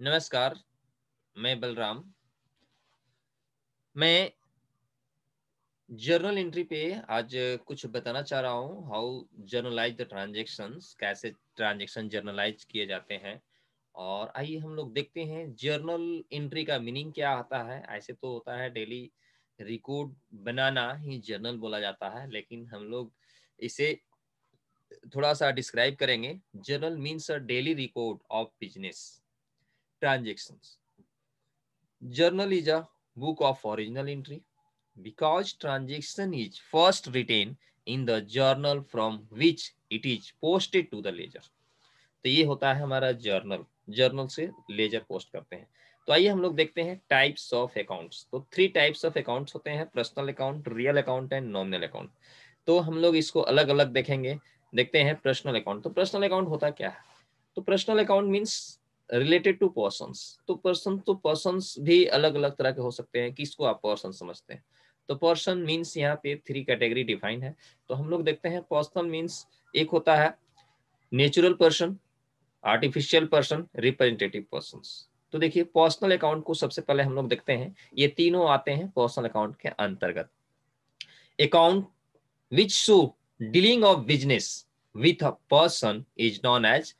नमस्कार, मैं बलराम। मैं जर्नल एंट्री पे आज कुछ बताना चाह रहा हूँ। हाउ जर्नलाइज द ट्रांजेक्शंस, कैसे ट्रांजेक्शन जर्नलाइज किए जाते हैं। और आइए हम लोग देखते हैं जर्नल एंट्री का मीनिंग क्या आता है। ऐसे तो होता है डेली रिकॉर्ड बनाना ही जर्नल बोला जाता है, लेकिन हम लोग इसे थोड़ा सा डिस्क्राइब करेंगे। Journal means a daily record of business transactions. Journal is a book of original entry because transaction is first written in the journal from which it is posted to the ledger. तो ये होता है हमारा journal. Journal से laser post करते हैं। तो आइए हम लोग देखते हैं टाइप्स ऑफ अकाउंट्स। तो 3 टाइप्स ऑफ अकाउंट्स होते हैं, personal account, real account and nominal account. तो हम लोग इसको अलग अलग देखेंगे। देखते हैं पर्सनल अकाउंट। तो पर्सनल अकाउंट होता क्या है? तो personal account means related to persons. तो पर्सन्स भी अलग अलग तरह के हो सकते हैं। किसको आप पर्सन समझते हैं? तो पर्सन मीन्स यहाँ पे 3 कैटेगरी डिफाइन है। तो हम लोग देखते हैं पर्सनल मीन्स एक होता है natural person, artificial person, representative persons. तो देखिए पर्सनल अकाउंट को सबसे पहले हम लोग देखते हैं। ये तीनों आते हैं पर्सनल अकाउंट के अंतर्गत। Account which show dealing of business with a person is known as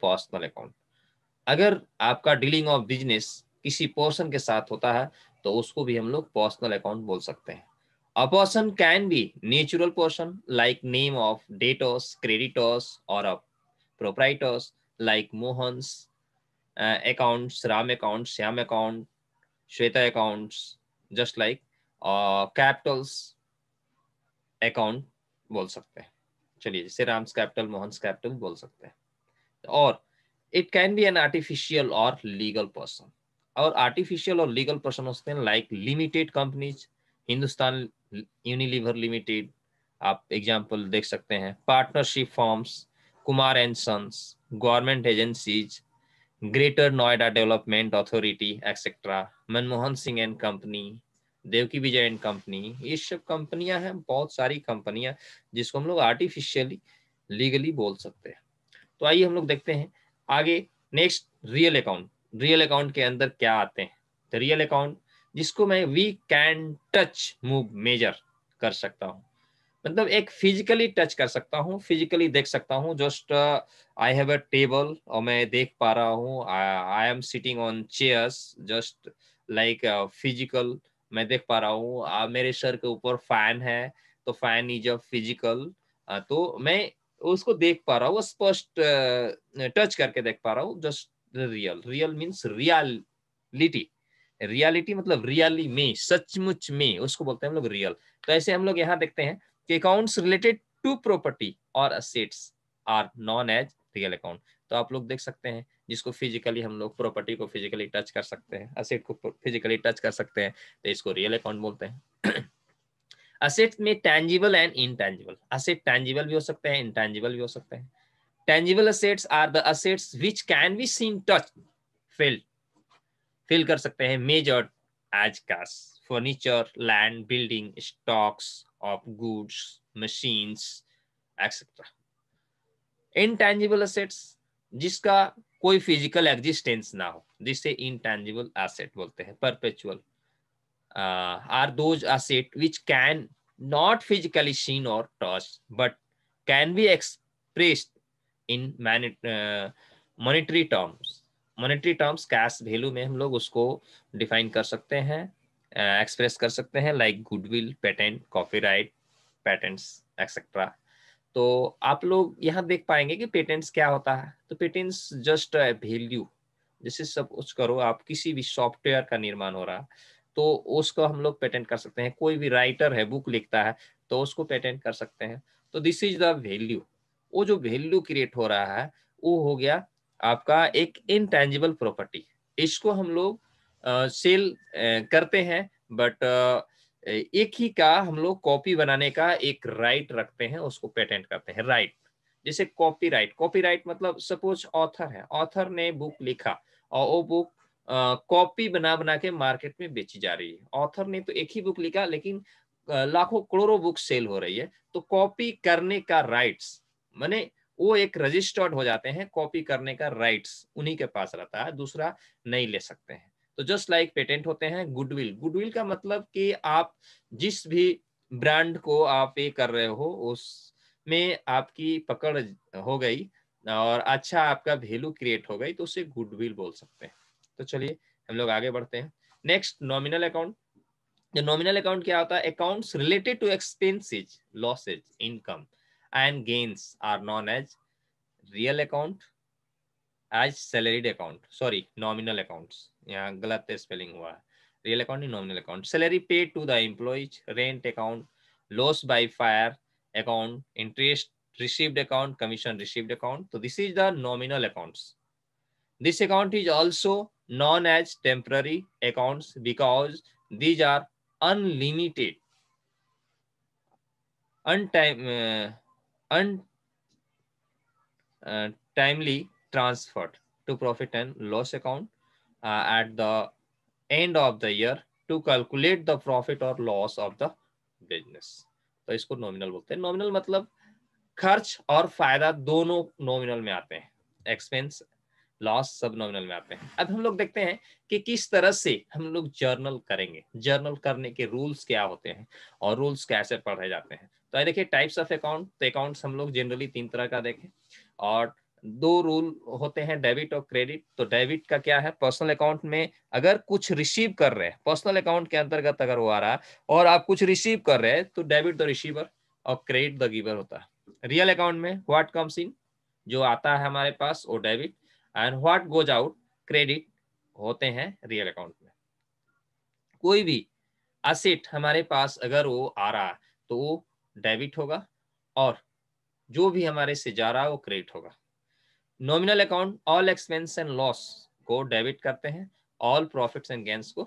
personal account. अगर आपका डीलिंग ऑफ बिजनेस किसी पर्सन के साथ होता है तो उसको भी हम लोग पर्सनल अकाउंट बोल सकते हैं। A person can be natural person like name of debtors, creditors, or a proprietors like Mohan's accounts, Ram accounts, Shyam account, Shweta accounts, just like capitals account बोल सकते हैं। चलिए जैसे राम्स कैपिटल, मोहन्स कैपिटल बोल सकते हैं। और it can be an artificial और लीगल पर्सन। और आर्टिफिशियल और लीगल पर्सन होते हैं like limited companies, Hindustan Unilever limited, आप एग्जांपल देख सकते हैं। Partnership firms, Kumar and sons, government agencies, greater Noida development authority etcetera, Manmohan Singh and company, Devaki Vijay and company. ये सब कंपनियां हैं, बहुत सारी कंपनियां जिसको हम लोग आर्टिफिशियली लीगली बोल सकते हैं। तो आइए हम लोग देखते हैं आगे। Next real account. Real account के अंदर क्या आते हैं? तो रियल अकाउंट जिसको मैं we can touch move measure कर सकता हूँ, मतलब एक फिजिकली टच कर सकता हूँ, फिजिकली देख सकता हूँ। Just I have a table और मैं देख पा रहा हूँ। I am sitting on chairs, just like physical मैं देख पा रहा हूँ। मेरे सर के ऊपर फैन है, तो फैन इज अ फिजिकल। तो मैं उसको देख पा रहा हूँ, स्पष्ट टच करके देख पा रहा हूँ। Just real. Real means reality. Reality मतलब रियली में, सचमुच में, उसको बोलते हैं हम लोग रियल। तो ऐसे हम लोग यहाँ देखते हैं कि अकाउंट्स रिलेटेड टू प्रॉपर्टी और assets are known as real account. तो आप लोग देख सकते हैं जिसको फिजिकली हम लोग प्रॉपर्टी को फिजिकली टच कर सकते हैं, असेट को फिजिकली टच कर सकते हैं, तो इसको रियल अकाउंट बोलते हैं। असेट में tangible and intangible. Asset tangible भी हो सकते हैं, इनटैंजिबल भी हो सकते हैं। Tangible assets are the assets which can be seen, touch, felt, feel कर सकते हैं, measured as cash, furniture, land, building, stocks of goods, machines etcetera. Intangible assets जिसका कोई फिजिकल एग्जिस्टेंस ना हो, जिसे इनटैंजिबल एसेट बोलते हैं। Perpetual are those asset which can not physically seen और touch but can be expressed in monetary terms. Monetary terms cash value में हम लोग उसको डिफाइन कर सकते हैं, एक्सप्रेस कर सकते हैं, like goodwill, patent, copyright, patents etcetera. तो आप लोग यहाँ देख पाएंगे कि पेटेंट्स क्या होता है। तो पेटेंट्स जस्ट वैल्यू। जैसे सब कुछ करो आप, किसी भी सॉफ्टवेयर का निर्माण हो रहा तो उसको हम लोग पेटेंट कर सकते हैं। कोई भी राइटर है, बुक लिखता है, तो उसको पेटेंट कर सकते हैं। तो दिस इज द वैल्यू। वो जो वैल्यू क्रिएट हो रहा है वो हो गया आपका एक इनटैंजिबल प्रॉपर्टी। इसको हम लोग सेल करते हैं, बट एक ही का हम लोग कॉपी बनाने का एक राइट रखते हैं, उसको पेटेंट करते हैं, राइट। जैसे कॉपीराइट। कॉपीराइट मतलब सपोज ऑथर है, ऑथर ने बुक लिखा और वो बुक कॉपी बना बना के मार्केट में बेची जा रही है। ऑथर ने तो एक ही बुक लिखा, लेकिन लाखों करोड़ों बुक सेल हो रही है। तो कॉपी करने का राइट्स माने वो एक रजिस्टर्ड हो जाते हैं, कॉपी करने का राइट्स उन्हीं के पास रहता है, दूसरा नहीं ले सकते हैं। तो जस्ट लाइक पेटेंट होते हैं, गुडविल, गुडविल का मतलब कि आप जिस भी ब्रांड को आप ये कर रहे हो उसमें आपकी पकड़ हो गई और अच्छा आपका वैल्यू क्रिएट हो गई तो उसे गुडविल बोल सकते हैं। तो चलिए हम लोग आगे बढ़ते हैं। Next, nominal account. जो नॉमिनल अकाउंट क्या होता है? Accounts related to expenses, losses, income and gains are known as real account, as salaried account, sorry nominal accounts, यहाँ गलत स्पेलिंग हुआ है, real account nominal account. Salary paid to the employees, rent account, loss by fire account, interest received account, commission received account. So this is the nominal accounts. This account is also known as temporary accounts because these are unlimited, untimely transferred to profit and loss account at the end of the year to calculate the profit or loss of the business. तो इसको nominal बोलते हैं। Nominal मतलब खर्च और फायदा दोनों nominal में आते हैं, एक्सपेंस लॉस सब नॉमिनल में आते हैं। अब हम लोग देखते हैं कि किस तरह से हम लोग जर्नल करेंगे, जर्नल करने के रूल्स क्या होते हैं और रूल्स कैसे पढ़े जाते हैं। तो ये देखिए टाइप्स ऑफ अकाउंट। तो अकाउंट्स हम लोग जनरली 3 तरह का देखें और 2 रूल होते हैं, डेबिट और क्रेडिट। तो डेबिट का क्या है? पर्सनल अकाउंट में अगर कुछ रिसीव कर रहे हैं, पर्सनल अकाउंट के अंतर्गत अगर वो आ रहा है और आप कुछ रिसीव कर रहे हैं तो डेबिट द रिसीवर और क्रेडिट द गिवर होता है। रियल अकाउंट में व्हाट कम्स इन, जो आता है हमारे पास वो debit, and what goes out credit होते हैं रियल अकाउंट में। कोई भी असेट हमारे पास अगर वो आ रहा है तो वो डेबिट होगा और जो भी हमारे से जा रहा है वो क्रेडिट होगा। Nominal account all expense and loss को डेबिट करते हैं, ऑल प्रॉफिट्स एंड गेन्स को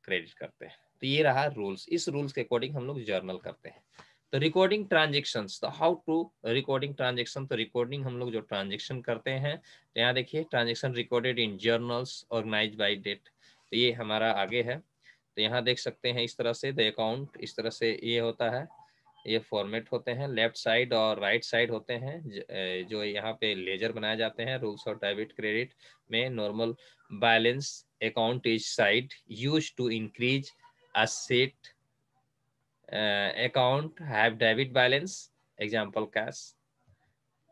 क्रेडिट करते हैं। तो ये रहा रूल्स, इस रूल्स के अकॉर्डिंग हम लोग जर्नल करते हैं। तो रिकॉर्डिंग ट्रांजेक्शंस, तो हाउ टू रिकॉर्डिंग ट्रांजेक्शन। तो रिकॉर्डिंग हम लोग जो ट्रांजेक्शन करते हैं, तो यहाँ देखिए transaction recorded in journals organize by date. तो ये हमारा आगे है, तो यहाँ देख सकते हैं इस तरह से द अकाउंट, इस तरह से ये होता है, ये फॉर्मेट होते हैं, लेफ्ट साइड और राइट साइड होते हैं जो यहाँ पे लेजर बनाए जाते हैं। रूल्स ऑफ डेबिट क्रेडिट में normal balance account is side use to increase asset account have debit balance, example cash.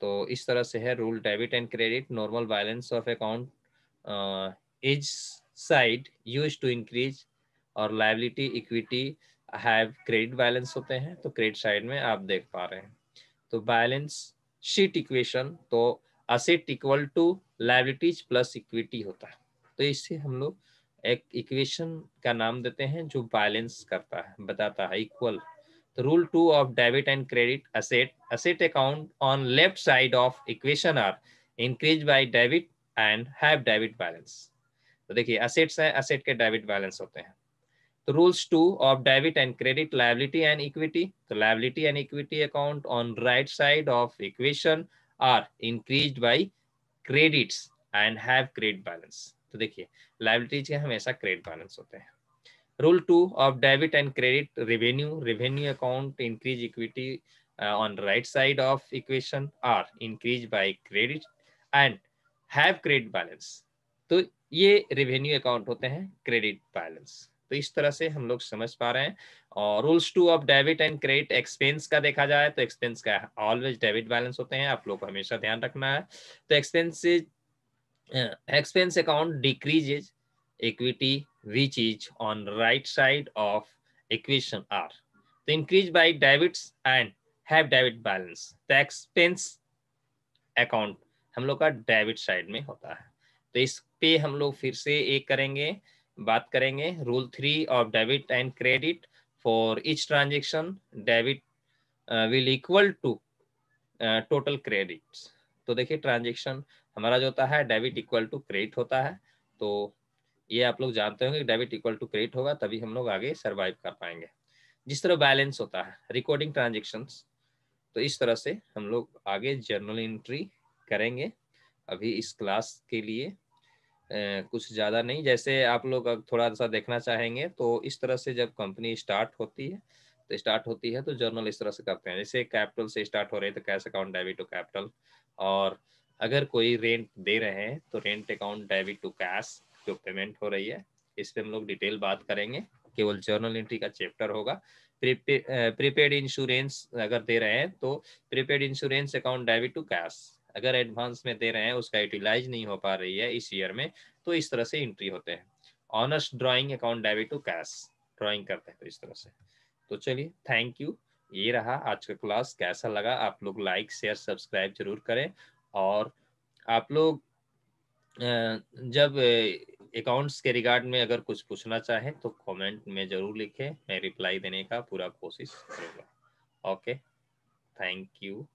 तो इस तरह से है rule debit and credit. Normal balance of account is side use to increase और liability equity have credit balance होते हैं, तो credit side में आप देख पा रहे हैं। तो बैलेंस शीट इक्वेशन, तो asset equal to liabilities plus equity होता है। तो इससे हम लोग एक इक्वेशन का नाम देते हैं जो बैलेंस करता है, बताता है इक्वल। तो rule 2 of debit and credit asset account on left side of equation are increase by debit and have debit balance. तो देखिए असेट्स है, असेट के डेबिट बैलेंस होते हैं। तो rules 2 of debit and credit, liability and equity. The liability and equity account on right side of equation are increased by credits and have credit balance. तो देखिए liabilities के हमेशा credit balance होते हैं। Rule 2 of debit and credit, revenue account increase equity on right side of equation are increased by credit and have credit balance. तो ये revenue account होते हैं क्रेडिट बैलेंस। तो इस तरह से हम लोग समझ पा रहे हैं। और rules 2 of debit and credit expense का देखा जाए तो एक्सपेंस का ऑलवेज डेबिट बैलेंस होते हैं, आप लोग को हमेशा ध्यान रखना है। तो expense account decreases equity which is on right side of equation R. तो increase by debits and have debit balance. तो expense account हम लोग का डेबिट साइड में होता है। तो इस पे हम लोग फिर से एक करेंगे, बात करेंगे। Rule 3 of debit and credit for each transaction debit will equal to total credits. तो देखिए ट्रांजेक्शन हमारा जो होता है डेबिट इक्वल टू क्रेडिट होता है। तो ये आप लोग जानते होंगे कि डेबिट इक्वल टू क्रेडिट होगा तभी हम लोग आगे सर्वाइव कर पाएंगे। जिस तरह बैलेंस होता है रिकॉर्डिंग ट्रांजेक्शंस, तो इस तरह से हम लोग आगे जर्नल एंट्री करेंगे। अभी इस क्लास के लिए कुछ ज़्यादा नहीं, जैसे आप लोग थोड़ा सा देखना चाहेंगे तो इस तरह से जब कंपनी स्टार्ट होती है तो स्टार्ट होती है तो जर्नल इस तरह से करते हैं, जैसे कैपिटल से स्टार्ट हो रहे हैं तो cash account debit to capital, और अगर कोई रेंट दे रहे हैं तो rent account debit to cash जो पेमेंट हो रही है। इस पे हम लोग डिटेल बात करेंगे, केवल जर्नल एंट्री का चैप्टर होगा। प्रीपेड इंश्योरेंस अगर दे रहे हैं तो prepaid insurance account debit to cash, अगर एडवांस में दे रहे हैं उसका यूटिलाइज नहीं हो पा रही है इस ईयर में, तो इस तरह से एंट्री होते हैं। Owner's drawing account debit to cash, drawing करते हैं तो इस तरह से। तो चलिए, थैंक यू। ये रहा आज का क्लास। कैसा लगा आप लोग लाइक शेयर सब्सक्राइब जरूर करें, और आप लोग जब अकाउंट्स के रिगार्ड में अगर कुछ पूछना चाहें तो कमेंट में जरूर लिखें, मैं रिप्लाई देने का पूरा कोशिश करूँगा। Okay, thank you.